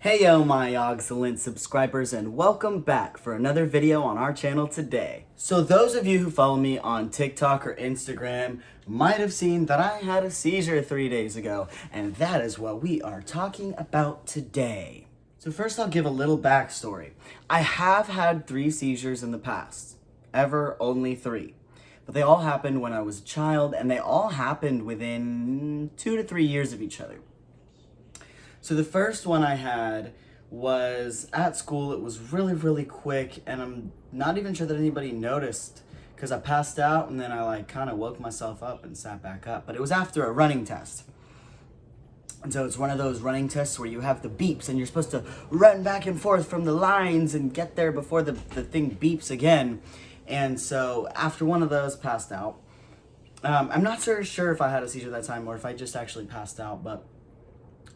Hey yo my excellent subscribers, and welcome back for another video on our channel today. So those of you who follow me on TikTok or Instagram might have seen that I had a seizure 3 days ago, and that is what we are talking about today. So first I'll give a little backstory. I have had 3 seizures in the past, ever only 3. But they all happened when I was a child, and they all happened within 2 to 3 years of each other. So the first one I had was at school. It was really quick, and I'm not even sure that anybody noticed because I passed out and then I kind of woke myself up and sat back up. But it was after a running test. And so it's one of those running tests where you have the beeps and you're supposed to run back and forth from the lines and get there before the thing beeps again. And so after one of those, passed out. I'm not sure if I had a seizure that time or if I just actually passed out, but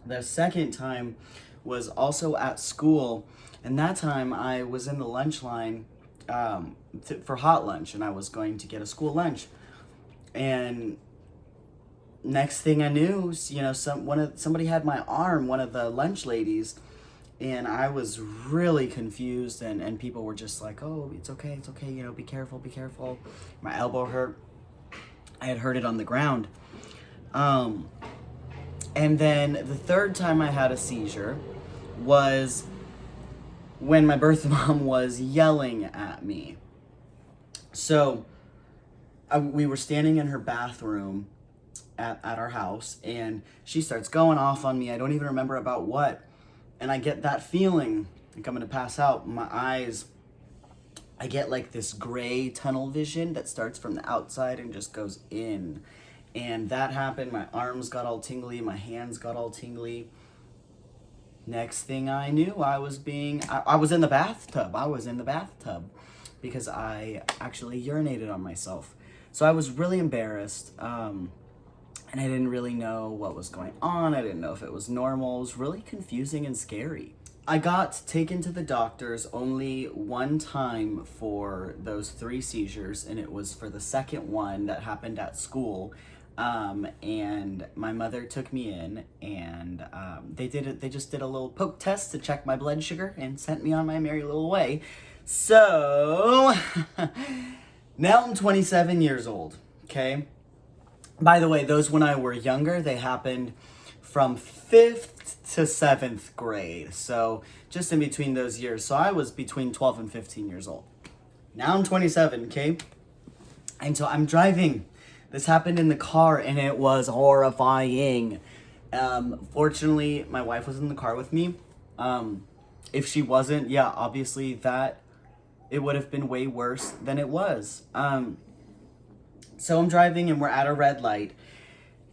the second time was also at school, and that time I was in the lunch line for hot lunch, and I was going to get a school lunch. And next thing I knew, somebody had my arm, one of the lunch ladies, and I was really confused, and people were just like, "Oh, it's okay, be careful, be careful." My elbow hurt. I had heard it on the ground. And then the third time I had a seizure was when my birth mom was yelling at me. So we were standing in her bathroom at our house, and she starts going off on me. I don't even remember about what. And I get that feeling like I'm going to pass out. My eyes, I get like this gray tunnel vision that starts from the outside and just goes in. And that happened. My arms got all tingly. My hands got all tingly. Next thing I knew, I was in the bathtub. I was in the bathtub because I actually urinated on myself. So I was really embarrassed. And I didn't really know what was going on. I didn't know if it was normal. It was really confusing and scary. I got taken to the doctors only one time for those 3 seizures, and it was for the second one that happened at school. And my mother took me in, and they just did a little poke test to check my blood sugar and sent me on my merry little way. So now I'm 27 years old, okay? By the way, those when I were younger, they happened from 5th to 7th grade. So just in between those years. So I was between 12 and 15 years old. Now I'm 27, okay? And so I'm driving. This happened in the car, and it was horrifying. Fortunately, my wife was in the car with me. If she wasn't, yeah, obviously it would have been way worse than it was. So I'm driving, and we're at a red light,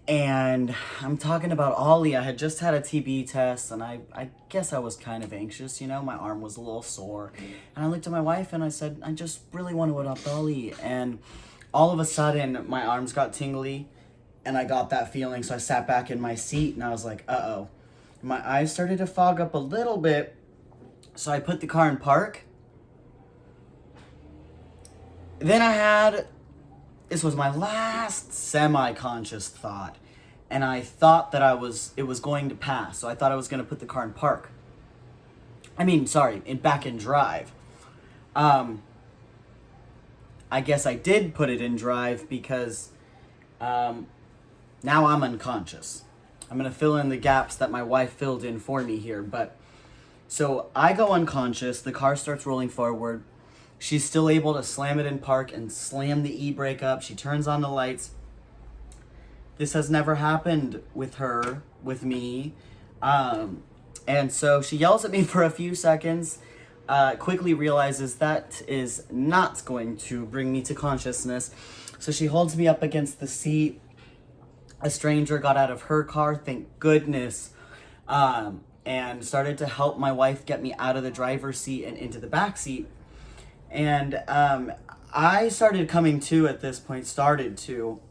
and I'm talking about Ollie. I had just had a TB test, and I guess I was kind of anxious, my arm was a little sore. And I looked at my wife, and I said, I just really want to adopt Ollie. And all of a sudden, my arms got tingly, and I got that feeling, so I sat back in my seat, and I was like, uh-oh. My eyes started to fog up a little bit, so I put the car in park. Then this was my last semi-conscious thought, and I thought that it was going to pass, so I thought I was going to put the car in park. Back in drive. I guess I did put it in drive because now I'm unconscious. I'm going to fill in the gaps that my wife filled in for me here. But so I go unconscious. The car starts rolling forward. She's still able to slam it in park and slam the e-brake up. She turns on the lights. This has never happened with me. And so she yells at me for a few seconds. Quickly realizes that is not going to bring me to consciousness. So she holds me up against the seat. A stranger got out of her car, thank goodness, and started to help my wife get me out of the driver's seat and into the back seat. And I started coming to at this point, and so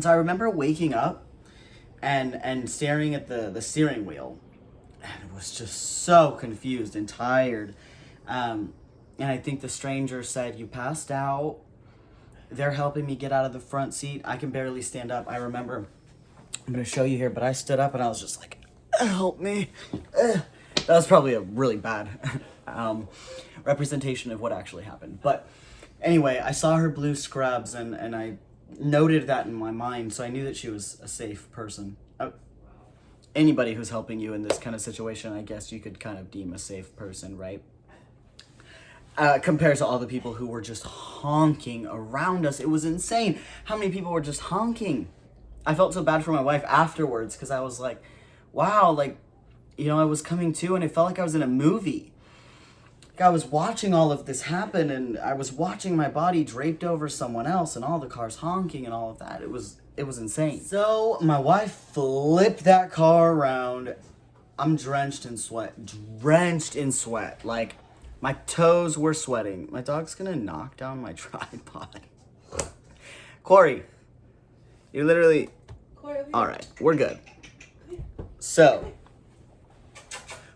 I remember waking up and staring at the steering wheel. And was just so confused and tired. And I think the stranger said, "You passed out." They're helping me get out of the front seat. I can barely stand up. I remember, I'm going to show you here, but I stood up and I was just like, help me. That was probably a really bad representation of what actually happened. But anyway, I saw her blue scrubs and I noted that in my mind, so I knew that she was a safe person. Anybody who's helping you in this kind of situation, I guess you could kind of deem a safe person, right? Compared to all the people who were just honking around us. It was insane how many people were just honking. I felt so bad for my wife afterwards because I was like, wow, like, you know, I was coming to and it felt like I was in a movie. Like I was watching all of this happen and I was watching my body draped over someone else and all the cars honking and all of that. It was insane. So my wife flipped that car around. I'm drenched in sweat. Like my toes were sweating. My dog's gonna knock down my tripod. Corey, you literally... All right, we're good. So,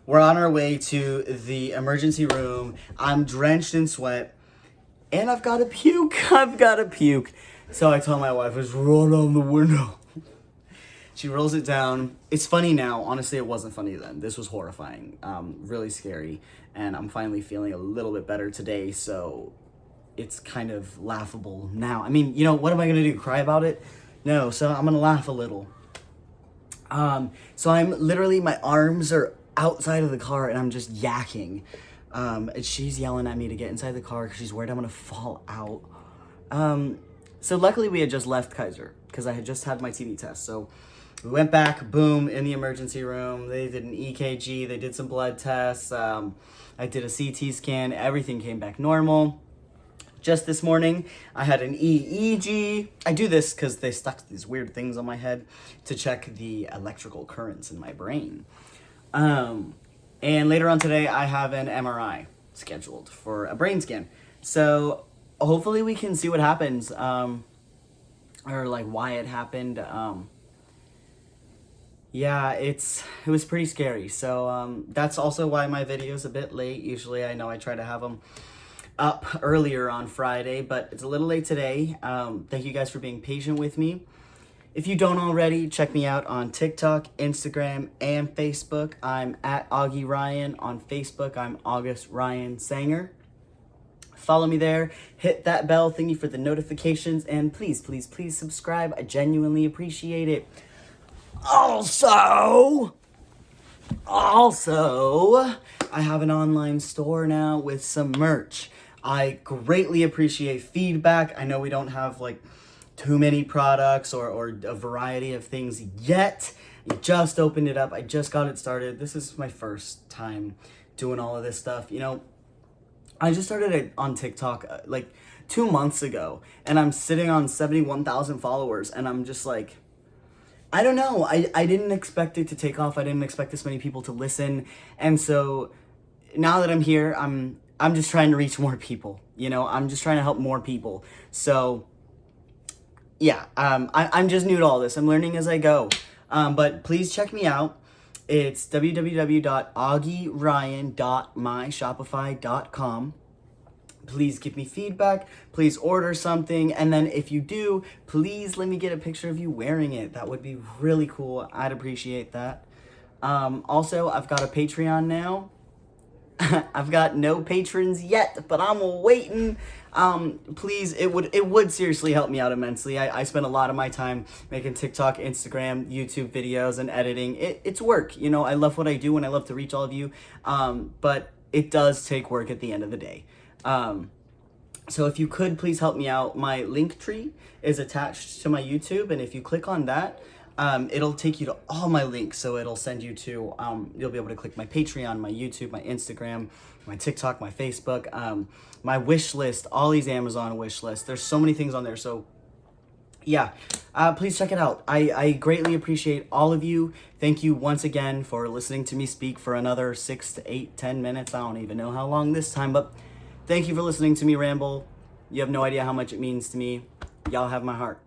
we're on our way to the emergency room. I'm drenched in sweat, and I've got to puke. So I told my wife, let's roll down the window. She rolls it down. It's funny now. Honestly, it wasn't funny then. This was horrifying, really scary, and I'm finally feeling a little bit better today, so it's kind of laughable now. I mean, you know, what am I going to do, cry about it? No, so I'm going to laugh a little. So I'm literally, my arms are outside of the car and I'm just yakking. And she's yelling at me to get inside the car because she's worried I'm going to fall out. So luckily we had just left Kaiser because I had just had my TB test. So we went back, boom, in the emergency room. They did an EKG, they did some blood tests. I did a CT scan, everything came back normal. Just this morning, I had an EEG. I do this because they stuck these weird things on my head to check the electrical currents in my brain. And later on today, I have an MRI scheduled for a brain scan. So hopefully we can see what happens, or like why it happened. Yeah, it was pretty scary. So that's also why my video's a bit late. Usually I know I try to have them up earlier on Friday, but it's a little late today. Thank you guys for being patient with me. If you don't already, check me out on TikTok, Instagram, and Facebook. I'm at Augie Ryan. On Facebook, I'm August Ryan Sanger. Follow me there. Hit that bell thingy for the notifications, and please, please, please subscribe. I genuinely appreciate it. Also, I have an online store now with some merch. I greatly appreciate feedback. I know we don't have like too many products or a variety of things yet. I just opened it up. I just got it started. This is my first time doing all of this stuff. You know, I just started it on TikTok like 2 months ago, and I'm sitting on 71,000 followers, and I'm just like, I don't know. I didn't expect it to take off. I didn't expect this many people to listen. And so now that I'm here, I'm just trying to reach more people. You know, I'm just trying to help more people. So yeah, I'm just new to all this. I'm learning as I go. But please check me out. It's www.augieryan.myshopify.com. Please give me feedback. Please order something. And then if you do, please let me get a picture of you wearing it. That would be really cool. I'd appreciate that. Also, I've got a Patreon now. I've got no patrons yet, but I'm waiting. Please, it would seriously help me out immensely. I spend a lot of my time making TikTok, Instagram, YouTube videos, and editing. It's work. You know, I love what I do and I love to reach all of you. But it does take work at the end of the day. So if you could please help me out, my link tree is attached to my YouTube, and if you click on that, it'll take you to all my links. So it'll send you to, you'll be able to click my Patreon, my YouTube, my Instagram, my TikTok, my Facebook, my wish list, all these Amazon wish lists. There's so many things on there. So yeah, please check it out. I greatly appreciate all of you. Thank you once again for listening to me speak for another 6 to 8, 10 minutes. I don't even know how long this time, but thank you for listening to me ramble. You have no idea how much it means to me. Y'all have my heart.